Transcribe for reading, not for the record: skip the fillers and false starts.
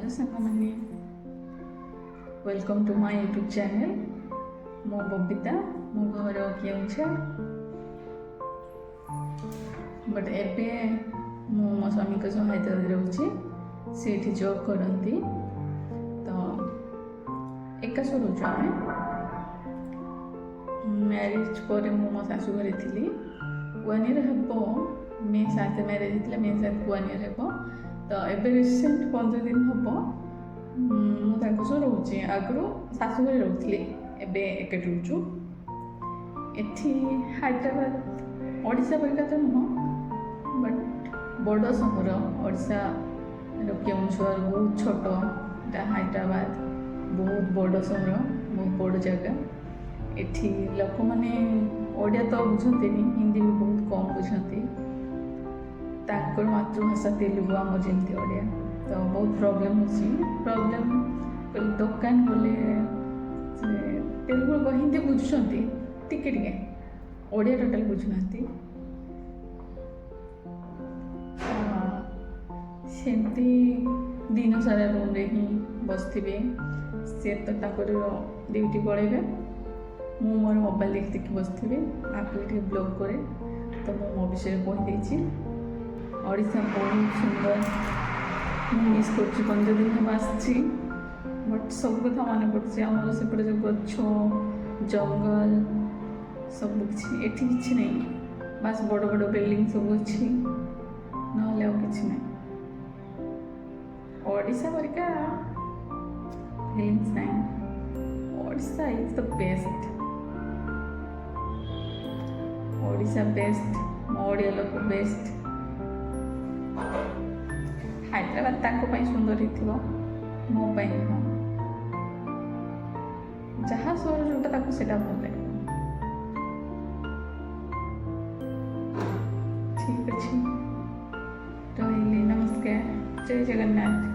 Hello सांगमाने welcome to my YouTube channel. मो बबिता मो घर केउझर बट एबे मो स्वामी को हैदराबाद रोचे से जॉब करती तो एका रोच आम मैरिज पर मो शाशु घरे थी 1 ईयर हम मे 7 मैरिज होता मे 7 1 ईयर हम तो एबे रिसेंट 15 दिन हम मुझे रोचे आगु शाशु घरे रोली एबे एकेट रोचु एठी हैदराबाद ओडिशा परिका तो नुह बट बड़ सहर ओडिशा केउझर बहुत छोट हैदराबाद बहुत बड़ सहर बहुत बड़ जगह एठी लोक मैंने ओडिया तो बुझती हिंदी भी बहुत कम बुझती ताकर मातृभाषा तेलुगु आम जमी ओडिया तो बहुत प्रोब्लेम प्रोब्लेम दुकान गले तेलुगु हिंदी बुझुंट टिके ओडिया टोटाल बुझुना सेमती दिन सारा रूम रे ही बसवे सी तो ड्यूटी पड़े मु मोर मोबाइल देख देखी बसि आपको ब्लॉग करे तो मो विषय कहीदे ओडिशा बहुत सुंदर मिस कर 15 दिन हम आसी बट सब कथा मन पड़े आम सेपटे जो गछ जंगल सब किसी एठी किसी नहीं बास बड़ बड़ बिल्डिंग सब अच्छी ना कि ना ओडिशा परिका फीलिंग्स नहीं Odisha is the best Odisha best Odia लोक बेस्ट हैदराबाद ताको सुंदर हो मो जहाँ सहर जोटा से भल लगे ठीक अच्छे रही नमस्कार जय जगन्नाथ।